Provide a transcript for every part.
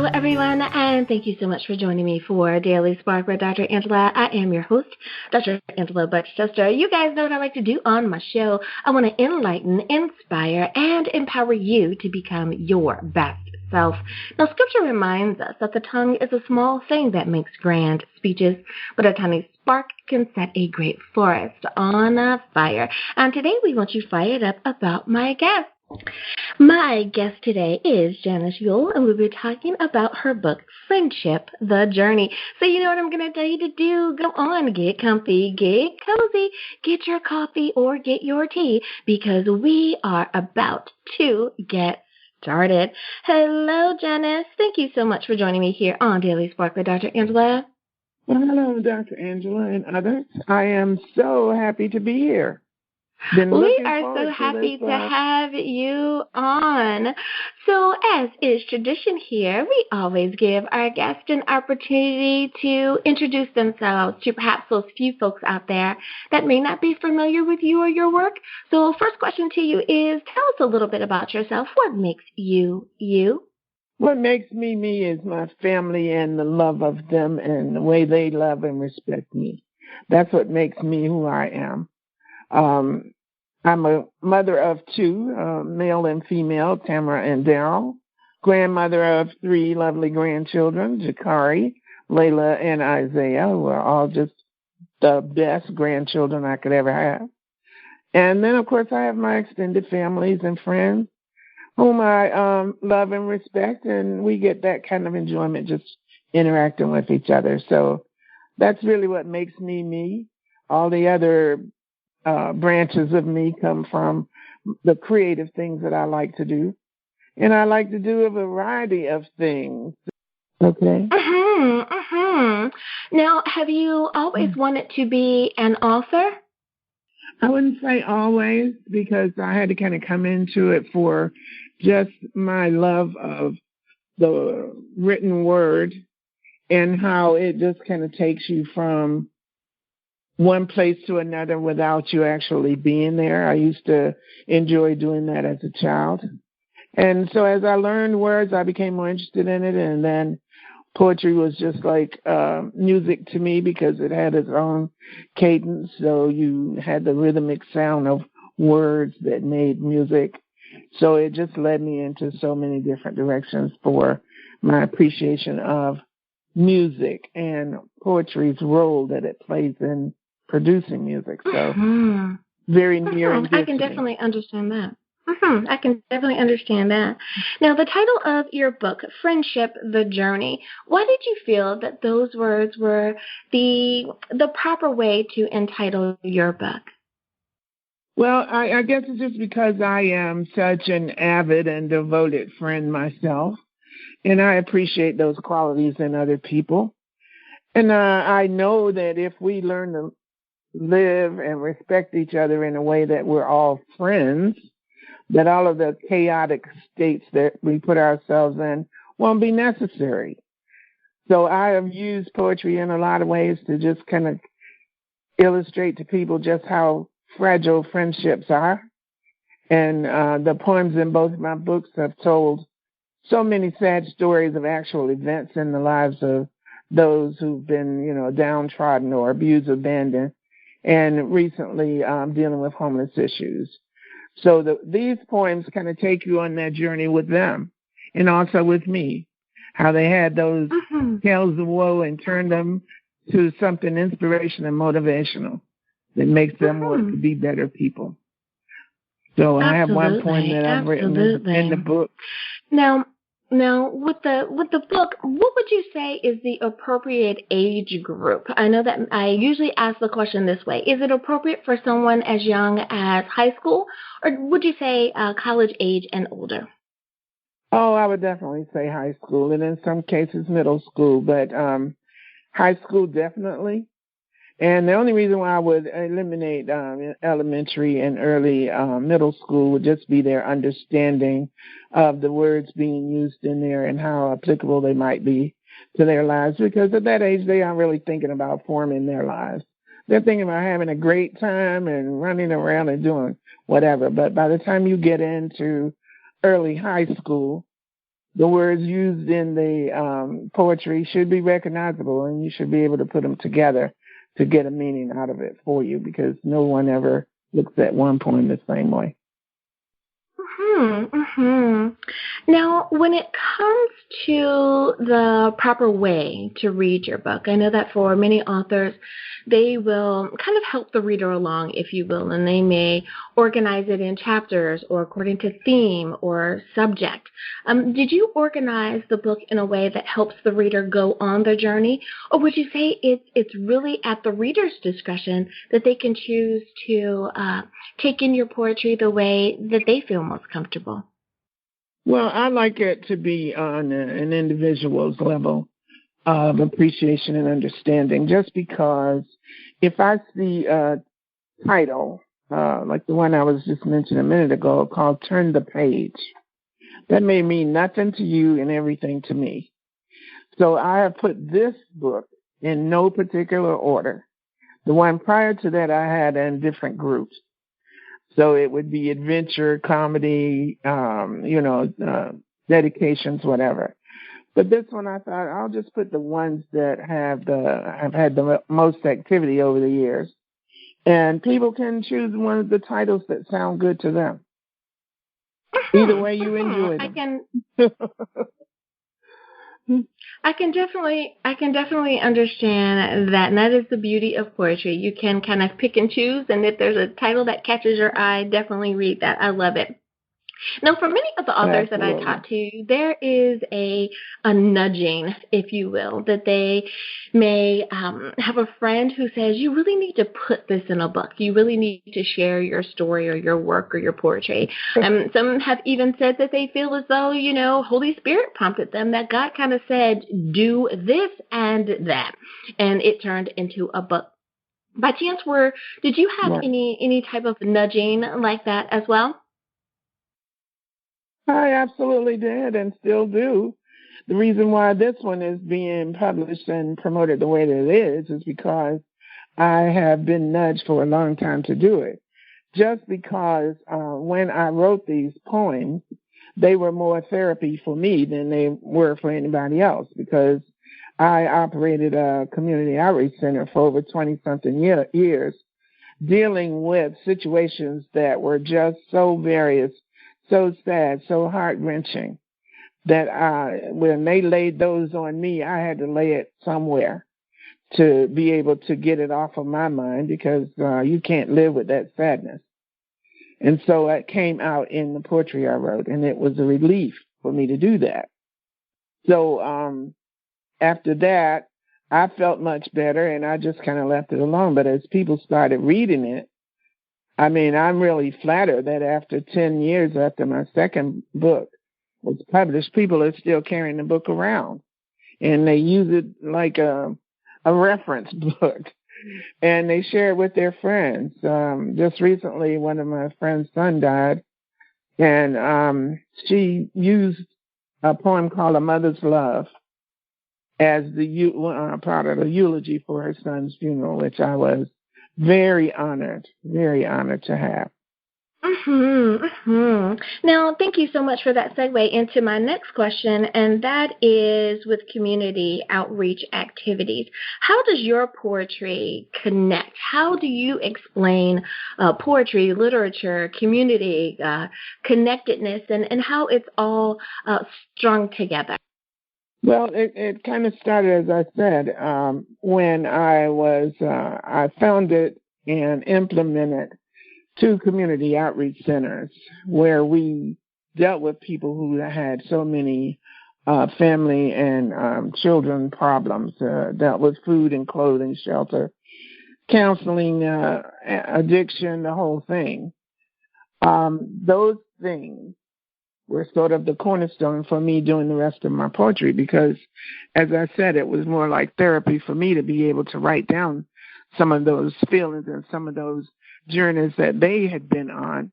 Hello, everyone, and thank you so much for joining me for Daily Spark with Dr. Angela. I am your host, Dr. Angela Buckchester. You guys know what I like to do on my show. I want to enlighten, inspire, and empower you to become your best self. Now, Scripture reminds us that the tongue is a small thing that makes grand speeches, but a tiny spark can set a great forest on fire. And today we want you fired up about my guest. My guest today is Janice Euell, and we'll be talking about her book, Friendship, The Journey. So you know what I'm going to tell you to do? Go on, get comfy, get cozy, get your coffee or get your tea, because we are about to get started. Hello, Janice. Thank you so much for joining me here on Daily Spark with Dr. Angela. Well, hello, Dr. Angela and others. I am so happy to be here. We are so happy to have you on. So, as is tradition here, we always give our guests an opportunity to introduce themselves to perhaps those few folks out there that may not be familiar with you or your work. So, first question to you is, tell us a little bit about yourself. What makes you, you? What makes me, me is my family and the love of them and the way they love and respect me. That's what makes me who I am. I'm a mother of two, male and female, Tamara and Daryl, grandmother of three lovely grandchildren, Jakari, Layla, and Isaiah, who are all just the best grandchildren I could ever have. And then, of course, I have my extended families and friends whom I love and respect, and we get that kind of enjoyment just interacting with each other. So that's really what makes me, me. All the other branches of me come from the creative things that I like to do. And I like to do a variety of things. Okay? Now, have you always wanted to be an author? I wouldn't say always, because I had to kind of come into it for just my love of the written word and how it just kind of takes you from one place to another without you actually being there. I used to enjoy doing that as a child. And so as I learned words, I became more interested in it. And then poetry was just like music to me because it had its own cadence. So you had the rhythmic sound of words that made music. So it just led me into so many different directions for my appreciation of music and poetry's role that it plays in producing music. So very near and dear I can definitely understand that. I can definitely understand that. Now, the title of your book, Friendship, The Journey, why did you feel that those words were the proper way to entitle your book? Well, I guess it's just because I am such an avid and devoted friend myself, and I appreciate those qualities in other people. And I know that if we learn to live and respect each other in a way that we're all friends, that all of the chaotic states that we put ourselves in won't be necessary. So I have used poetry in a lot of ways to just kind of illustrate to people just how fragile friendships are. And the poems in both my books have told so many sad stories of actual events in the lives of those who've been, downtrodden or abused, abandoned, and recently dealing with homeless issues. So these poems kind of take you on that journey with them and also with me, how they had those tales of woe and turned them to something inspirational and motivational that makes them want to be better people. So I have one poem that I've written in the book. Now, with the book, what would you say is the appropriate age group? I know that I usually ask the question this way. Is it appropriate for someone as young as high school, or would you say college age and older? Oh, I would definitely say high school, and in some cases middle school, but high school definitely. And the only reason why I would eliminate elementary and early middle school would just be their understanding of the words being used in there and how applicable they might be to their lives. Because at that age, they aren't really thinking about forming their lives. They're thinking about having a great time and running around and doing whatever. But by the time you get into early high school, the words used in the poetry should be recognizable, and you should be able to put them together to get a meaning out of it for you, because no one ever looks at one poem the same way. Now, when it comes to the proper way to read your book, I know that for many authors, they will kind of help the reader along, if you will, and they may organize it in chapters or according to theme or subject. Did you organize the book in a way that helps the reader go on their journey, or would you say it's really at the reader's discretion that they can choose to take in your poetry the way that they feel most comfortable? Well, I like it to be on an individual's level of appreciation and understanding, just because if I see a title, like the one I was just mentioning a minute ago, called Turn the Page, that may mean nothing to you and everything to me. So I have put this book in no particular order. The one prior to that I had in different groups. So it would be adventure, comedy, dedications, whatever. But this one, I thought I'll just put the ones that have had the most activity over the years, and people can choose one of the titles that sound good to them. Either way, you enjoy them. I can definitely understand that, and that is the beauty of poetry. You can kind of pick and choose, and if there's a title that catches your eye, definitely read that. I love it. Now, for many of the authors that I talk to, there is a nudging, if you will, that they may have a friend who says, you really need to put this in a book. You really need to share your story or your work or your poetry. Some have even said that they feel as though, Holy Spirit prompted them, that God kind of said, do this and that, and it turned into a book. By chance, did you have any type of nudging like that as well? I absolutely did and still do. The reason why this one is being published and promoted the way that it is because I have been nudged for a long time to do it. Just because when I wrote these poems, they were more therapy for me than they were for anybody else, because I operated a community outreach center for over 20-something years, dealing with situations that were just so various, so sad, so heart-wrenching, that when they laid those on me, I had to lay it somewhere to be able to get it off of my mind, because you can't live with that sadness. And so it came out in the poetry I wrote, and it was a relief for me to do that. So after that, I felt much better, and I just kind of left it alone. But as people started reading it, I mean, I'm really flattered that after 10 years after my second book was published, people are still carrying the book around, and they use it like a reference book, and they share it with their friends. Just recently, one of my friend's son died, and she used a poem called A Mother's Love as the part of the eulogy for her son's funeral, which I was very honored to have. Now, thank you so much for that segue into my next question, and that is with community outreach activities. How does your poetry connect? How do you explain poetry, literature, community, connectedness, and how it's all strung together? Well, it kind of started, as I said, when I founded and implemented 2 community outreach centers where we dealt with people who had so many family and children problems, dealt with food and clothing, shelter, counseling, addiction, the whole thing. Those things were sort of the cornerstone for me doing the rest of my poetry, because, as I said, it was more like therapy for me to be able to write down some of those feelings and some of those journeys that they had been on,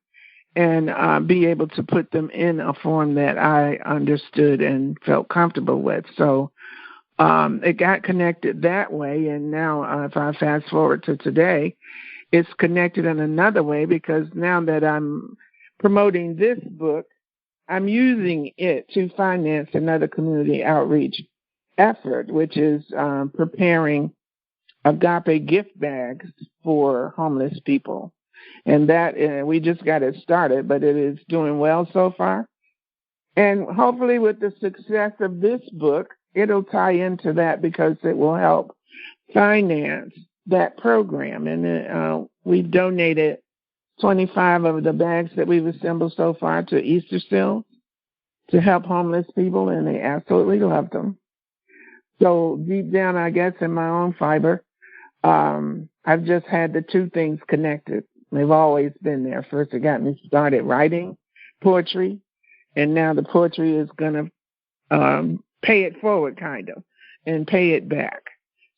and be able to put them in a form that I understood and felt comfortable with. So it got connected that way, and now if I fast forward to today, it's connected in another way, because now that I'm promoting this book, I'm using it to finance another community outreach effort, which is preparing agape gift bags for homeless people. And that we just got it started, but it is doing well so far. And hopefully with the success of this book, it'll tie into that because it will help finance that program. And we've donated 25 of the bags that we've assembled so far to Easter Seals to help homeless people, and they absolutely love them. So deep down, I guess, in my own fiber, I've just had the two things connected. They've always been there. First, it got me started writing poetry, and now the poetry is going to pay it forward, kind of, and pay it back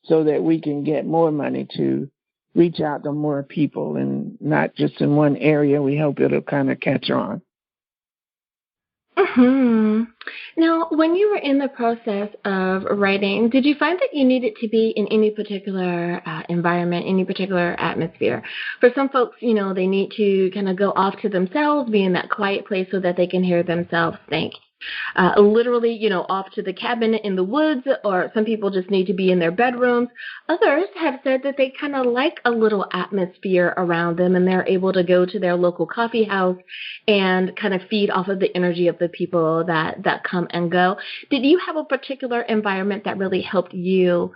so that we can get more money to reach out to more people and not just in one area. We hope it'll kind of catch on. Mm-hmm. Now, when you were in the process of writing, did you find that you needed to be in any particular environment, any particular atmosphere? For some folks, you know, they need to kind of go off to themselves, be in that quiet place so that they can hear themselves think. Literally, you know, off to the cabin in the woods, or some people just need to be in their bedrooms. Others have said that they kind of like a little atmosphere around them, and they're able to go to their local coffee house and kind of feed off of the energy of the people that come and go. Did you have a particular environment that really helped you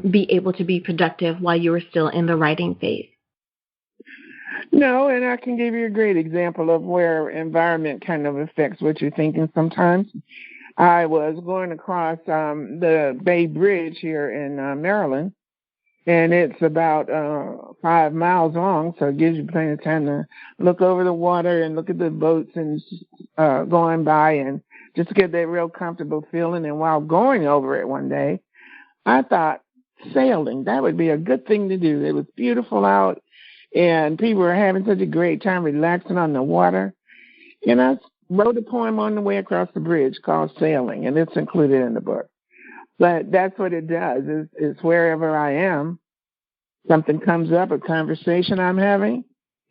be able to be productive while you were still in the writing phase? No, and I can give you a great example of where environment kind of affects what you're thinking sometimes. I was going across the Bay Bridge here in Maryland, and it's about 5 miles long, so it gives you plenty of time to look over the water and look at the boats and going by and just get that real comfortable feeling. And while going over it one day, I thought sailing, that would be a good thing to do. It was beautiful out, and people were having such a great time relaxing on the water. And I wrote a poem on the way across the bridge called Sailing, and it's included in the book. But that's what it does, is wherever I am, something comes up, a conversation I'm having,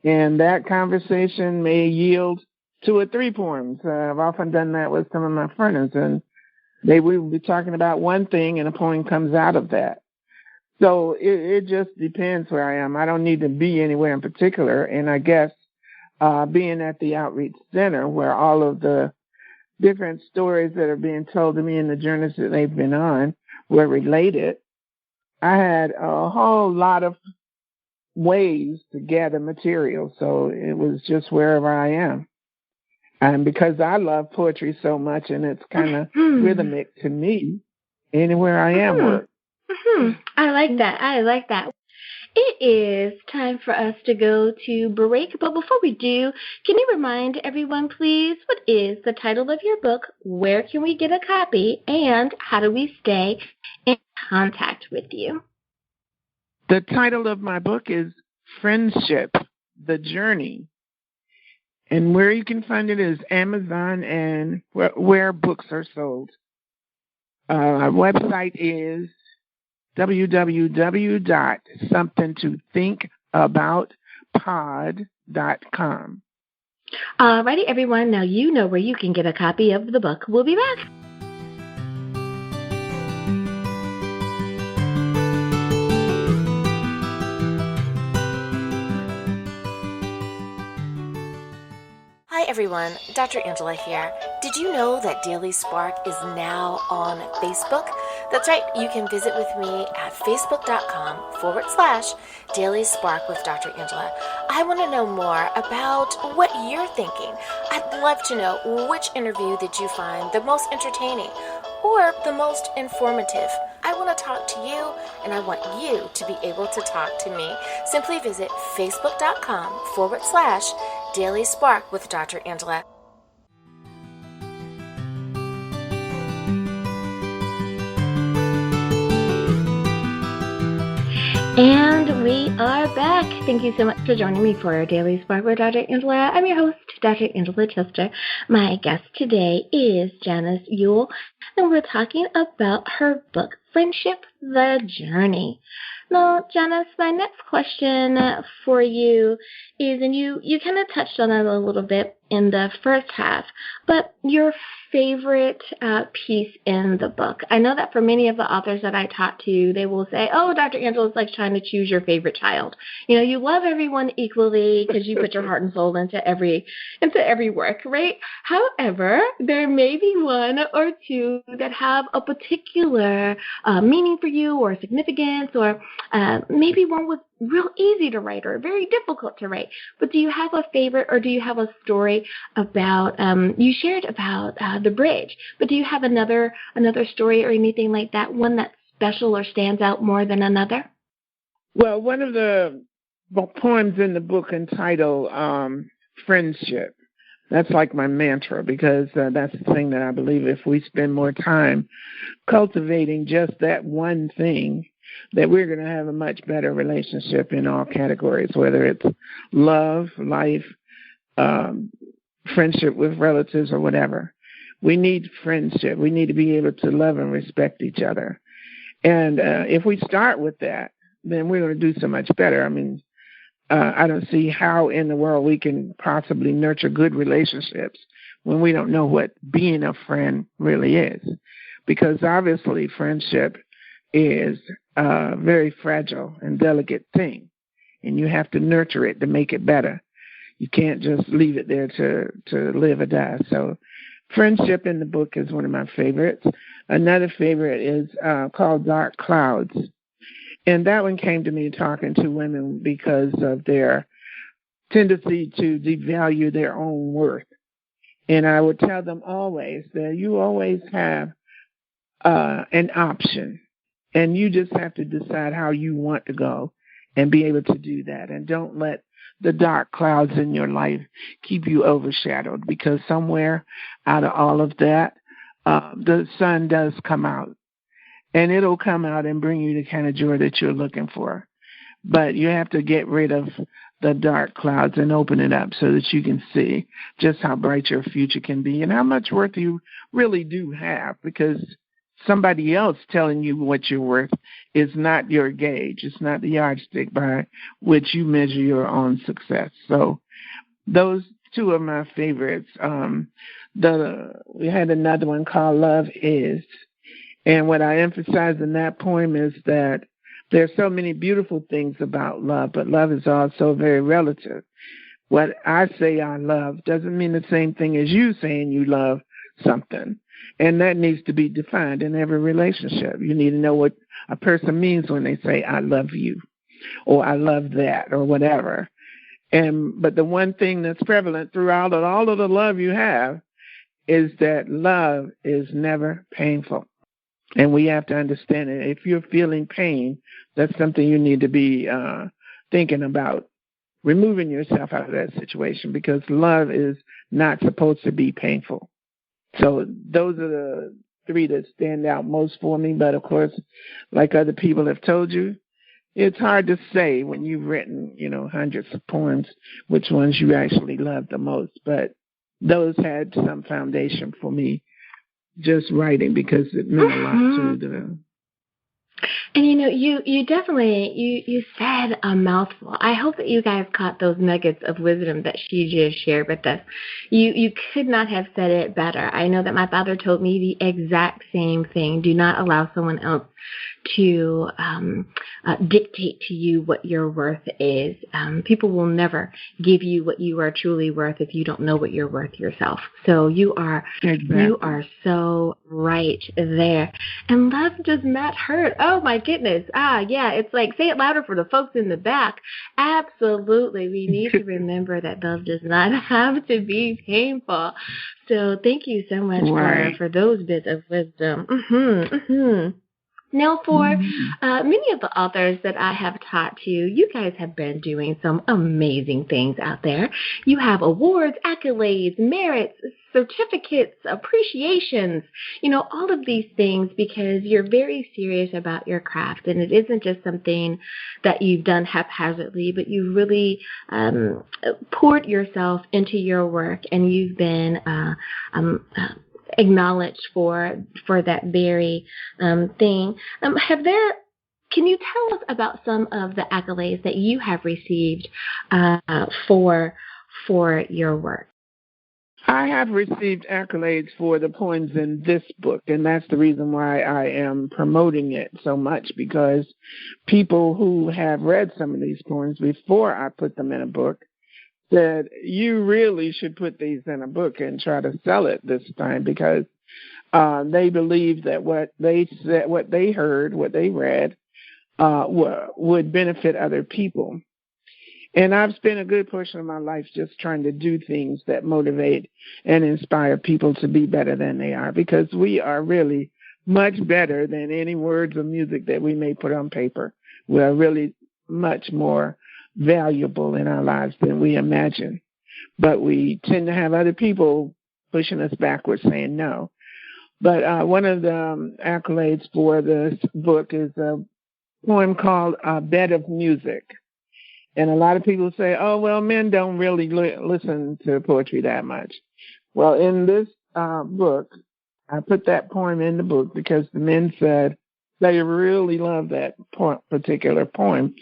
and that conversation may yield 2 or 3 poems. I've often done that with some of my friends, and we will be talking about one thing, and a poem comes out of that. So it just depends where I am. I don't need to be anywhere in particular. And I guess being at the Outreach Center, where all of the different stories that are being told to me and the journeys that they've been on were related, I had a whole lot of ways to gather material. So it was just wherever I am. And because I love poetry so much, and it's kind of rhythmic to me, anywhere I am works. I like that. I like that. It is time for us to go to break. But before we do, can you remind everyone, please, what is the title of your book? Where can we get a copy? And how do we stay in contact with you? The title of my book is Friendship, The Journey. And where you can find it is Amazon and where books are sold. Our website is www.somethingtothinkaboutpod.com. Alrighty, everyone. Now you know where you can get a copy of the book. We'll be back. Hi everyone, Dr. Angela here. Did you know that Daily Spark is now on Facebook? That's right, you can visit with me at facebook.com/Daily Spark with Dr. Angela. I want to know more about what you're thinking. I'd love to know which interview did you find the most entertaining or the most informative. I want to talk to you, and I want you to be able to talk to me. Simply visit facebook.com/Daily Spark with Dr. Angela. And we are back. Thank you so much for joining me for Daily Spark with Dr. Angela. I'm your host, Dr. Angela Chester. My guest today is Janice Euell, and we're talking about her book, Friendship, The Journey. Now, Janice, my next question for you is, and you kind of touched on it a little bit, in the first half, but your favorite piece in the book. I know that for many of the authors that I talk to, they will say, oh, Dr. Angela, it's like trying to choose your favorite child. You love everyone equally because you put your heart and soul into every work, right? However, there may be one or two that have a particular meaning for you or significance, or maybe one was real easy to write or very difficult to write. But do you have a favorite, or do you have a story about, you shared about the bridge, but do you have another story or anything like that, one that's special or stands out more than another? Well, one of the poems in the book entitled Friendship, that's like my mantra, because that's the thing that I believe if we spend more time cultivating just that one thing, that we're going to have a much better relationship in all categories, whether it's love, life, friendship with relatives, or whatever. We need friendship. We need to be able to love and respect each other. And if we start with that, then we're going to do so much better. I mean, I don't see how in the world we can possibly nurture good relationships when we don't know what being a friend really is. Because obviously friendship is a very fragile and delicate thing, and you have to nurture it to make it better. You can't just leave it there to live or die. So friendship in the book is one of my favorites. Another favorite is called Dark Clouds. And that one came to me talking to women because of their tendency to devalue their own worth. And I would tell them always that you always have an option, and you just have to decide how you want to go and be able to do that. And don't let the dark clouds in your life keep you overshadowed, because somewhere out of all of that, the sun does come out. And it'll come out and bring you the kind of joy that you're looking for. But you have to get rid of the dark clouds and open it up so that you can see just how bright your future can be and how much worth you really do have, because somebody else telling you what you're worth is not your gauge. It's not the yardstick by which you measure your own success. So those two are my favorites. We had another one called Love Is. And what I emphasize in that poem is that there's so many beautiful things about love, but love is also very relative. What I say I love doesn't mean the same thing as you saying you love something. And that needs to be defined in every relationship. You need to know what a person means when they say, I love you, or I love that, or whatever. But the one thing that's prevalent throughout all of the love you have is that love is never painful. And we have to understand it. If you're feeling pain, that's something you need to be thinking about, removing yourself out of that situation, because love is not supposed to be painful. So those are the three that stand out most for me. But, of course, like other people have told you, it's hard to say when you've written, hundreds of poems, which ones you actually love the most. But those had some foundation for me, just writing, because it meant a lot to them. And you definitely, you said a mouthful. I hope that you guys caught those nuggets of wisdom that she just shared with us. You could not have said it better. I know that my father told me the exact same thing. Do not allow someone else to dictate to you what your worth is. People will never give you what you are truly worth if you don't know what you're worth yourself. So you are so right there. And love does not hurt. Oh my goodness. Yeah, it's like, say it louder for the folks in the back. Absolutely. We need to remember that love does not have to be painful. So thank you so much for those bits of wisdom. Now, for many of the authors that I have talked to, you guys have been doing some amazing things out there. You have awards, accolades, merits, certificates, appreciations, all of these things, because you're very serious about your craft. And it isn't just something that you've done haphazardly, but you really poured yourself into your work, and you've been acknowledged for that very thing. Can you tell us about some of the accolades that you have received for your work? I have received accolades for the poems in this book, and that's the reason why I am promoting it so much, because people who have read some of these poems before I put them in a book said, you really should put these in a book and try to sell it this time, because they believe that what they said, what they heard, what they read would benefit other people. And I've spent a good portion of my life just trying to do things that motivate and inspire people to be better than they are, because we are really much better than any words or music that we may put on paper. We are really much more valuable in our lives than we imagine. But we tend to have other people pushing us backwards, saying no. But one of the accolades for this book is a poem called Bed of Music. And a lot of people say, oh, well, men don't really listen to poetry that much. Well, in this book, I put that poem in the book because the men said they really love that particular poem,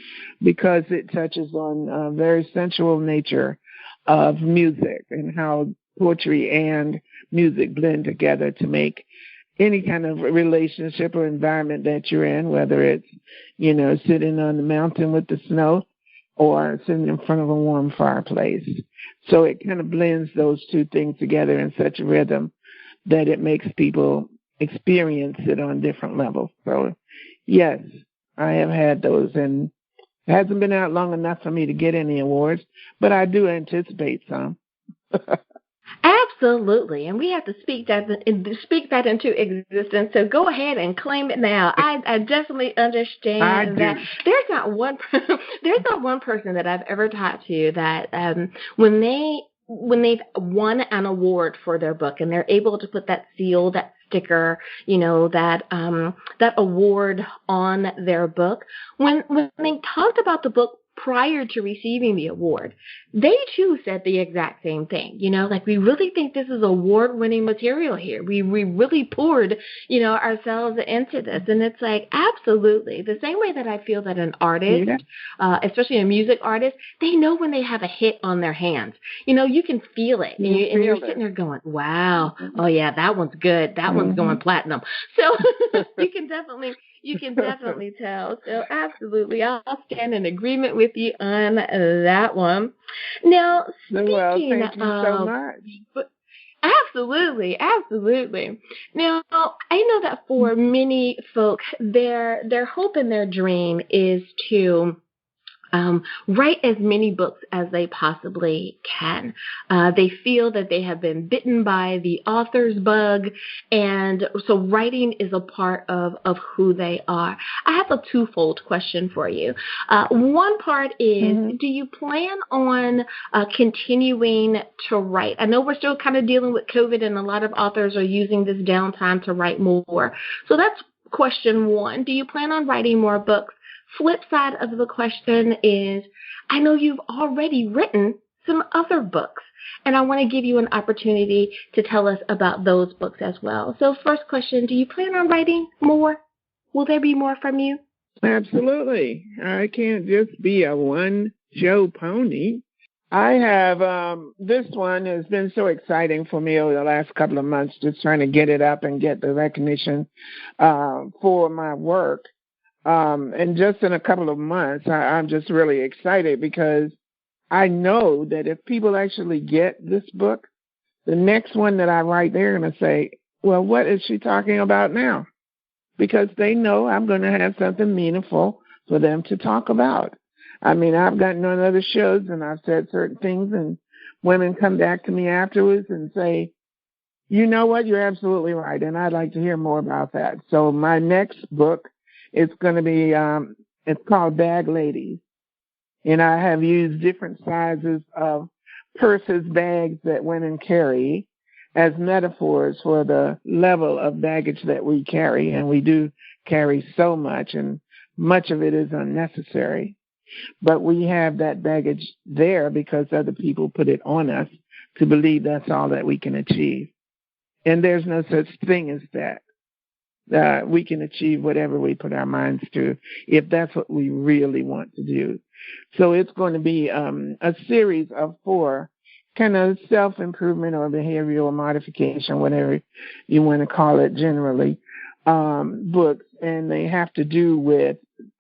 because it touches on a very sensual nature of music and how poetry and music blend together to make any kind of relationship or environment that you're in, whether it's, sitting on the mountain with the snow or sitting in front of a warm fireplace. So it kind of blends those two things together in such a rhythm that it makes people experience it on different levels. So, yes, I have had those, and it hasn't been out long enough for me to get any awards, but I do anticipate some. Absolutely, and we have to speak that into existence. So go ahead and claim it now. I definitely understand that there's not one person that I've ever talked to that when they've won an award for their book and they're able to put that seal, that sticker, that award on their book. When they talked about the book prior to receiving the award, they too said the exact same thing. We really think this is award-winning material here. We really poured, ourselves into this. And it's like, absolutely. The same way that I feel that an artist, especially a music artist, they know when they have a hit on their hands. You can feel it. And you're sitting there going, wow, oh yeah, that one's good. That one's going platinum. So you can definitely tell. So absolutely, I'll stand in agreement with you on that one. Now, speaking thank you so much. Absolutely. Now, I know that for many folks, their hope and their dream is to write as many books as they possibly can. They feel that they have been bitten by the author's bug, and so writing is a part of who they are. I have a twofold question for you. One part is, do you plan on continuing to write? I know we're still kind of dealing with COVID, and a lot of authors are using this downtime to write more. So that's question one. Do you plan on writing more books? Flip side of the question is, I know you've already written some other books, and I want to give you an opportunity to tell us about those books as well. So first question, do you plan on writing more? Will there be more from you? Absolutely. I can't just be a one-show pony. I have, this one has been so exciting for me over the last couple of months, just trying to get it up and get the recognition for my work. And just in a couple of months, I'm just really excited, because I know that if people actually get this book, the next one that I write, they're going to say, well, what is she talking about now? Because they know I'm going to have something meaningful for them to talk about. I mean, I've gotten on other shows and I've said certain things, and women come back to me afterwards and say, you know what, you're absolutely right, and I'd like to hear more about that. So my next book, it's going to be, it's called Bag Ladies. And I have used different sizes of purses, bags that women carry as metaphors for the level of baggage that we carry. And we do carry so much, and much of it is unnecessary. But we have that baggage there because other people put it on us to believe that's all that we can achieve. And there's no such thing as that. We can achieve whatever we put our minds to, if that's what we really want to do. So it's going to be a series of 4 kind of self-improvement or behavioral modification, whatever you want to call it generally, books. And they have to do with,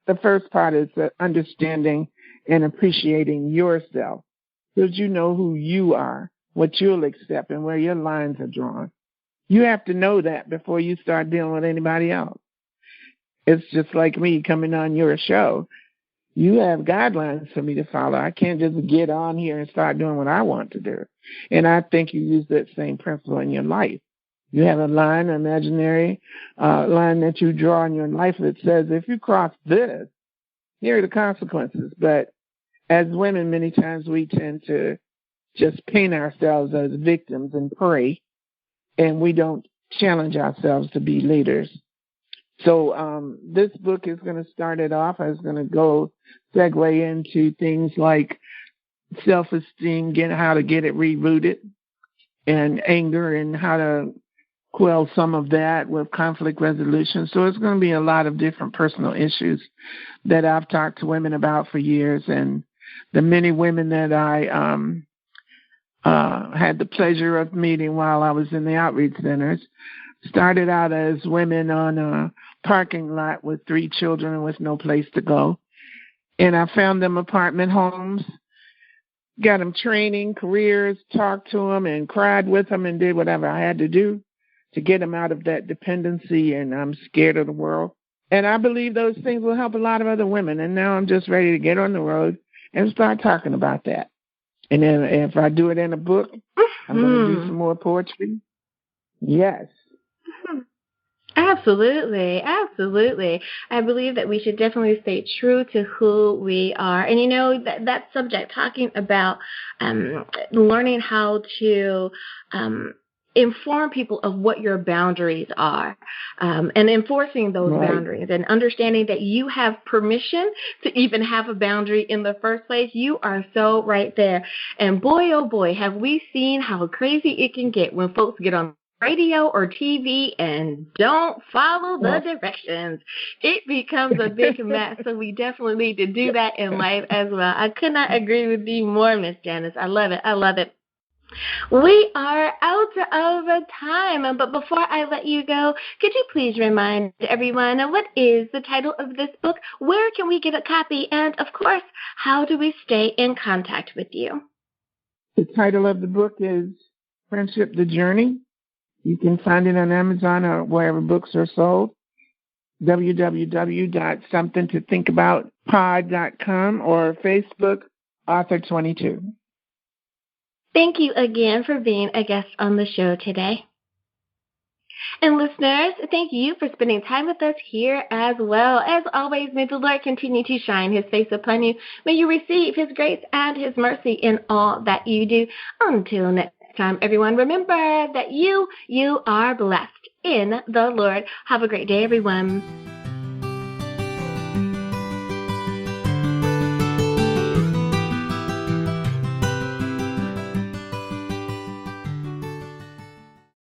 the first part is understanding and appreciating yourself, because you know who you are, what you'll accept, and where your lines are drawn. You have to know that before you start dealing with anybody else. It's just like me coming on your show. You have guidelines for me to follow. I can't just get on here and start doing what I want to do. And I think you use that same principle in your life. You have a line, an imaginary line that you draw in your life that says, if you cross this, here are the consequences. But as women, many times we tend to just paint ourselves as victims and prey, and we don't challenge ourselves to be leaders. So this book is going to start it off. I was going to segue into things like self-esteem, how to get it rebooted, and anger, and how to quell some of that with conflict resolution. So it's going to be a lot of different personal issues that I've talked to women about for years, and the many women that I had the pleasure of meeting while I was in the outreach centers started out as women on a parking lot with 3 children with no place to go. And I found them apartment homes, got them training, careers, talked to them and cried with them and did whatever I had to do to get them out of that dependency and I'm scared of the world. And I believe those things will help a lot of other women. And now I'm just ready to get on the road and start talking about that. And then if I do it in a book, I'm going to do some more poetry. Yes. Absolutely. Absolutely. I believe that we should definitely stay true to who we are. And you know, that subject, talking about learning how to inform people of what your boundaries are, and enforcing those boundaries, and understanding that you have permission to even have a boundary in the first place. You are so right there. And boy, oh boy, have we seen how crazy it can get when folks get on radio or TV and don't follow the directions. It becomes a big mess. So we definitely need to do that in life as well. I could not agree with you more, Miss Janice. I love it. I love it. We are out of time, but before I let you go, could you please remind everyone what is the title of this book? Where can we get a copy? And of course, how do we stay in contact with you? The title of the book is Friendship: The Journey. You can find it on Amazon or wherever books are sold. www.somethingtothinkaboutkpod.com or Facebook, Author22. Thank you again for being a guest on the show today. And listeners, thank you for spending time with us here as well. As always, may the Lord continue to shine His face upon you. May you receive His grace and His mercy in all that you do. Until next time, everyone, remember that you are blessed in the Lord. Have a great day, everyone.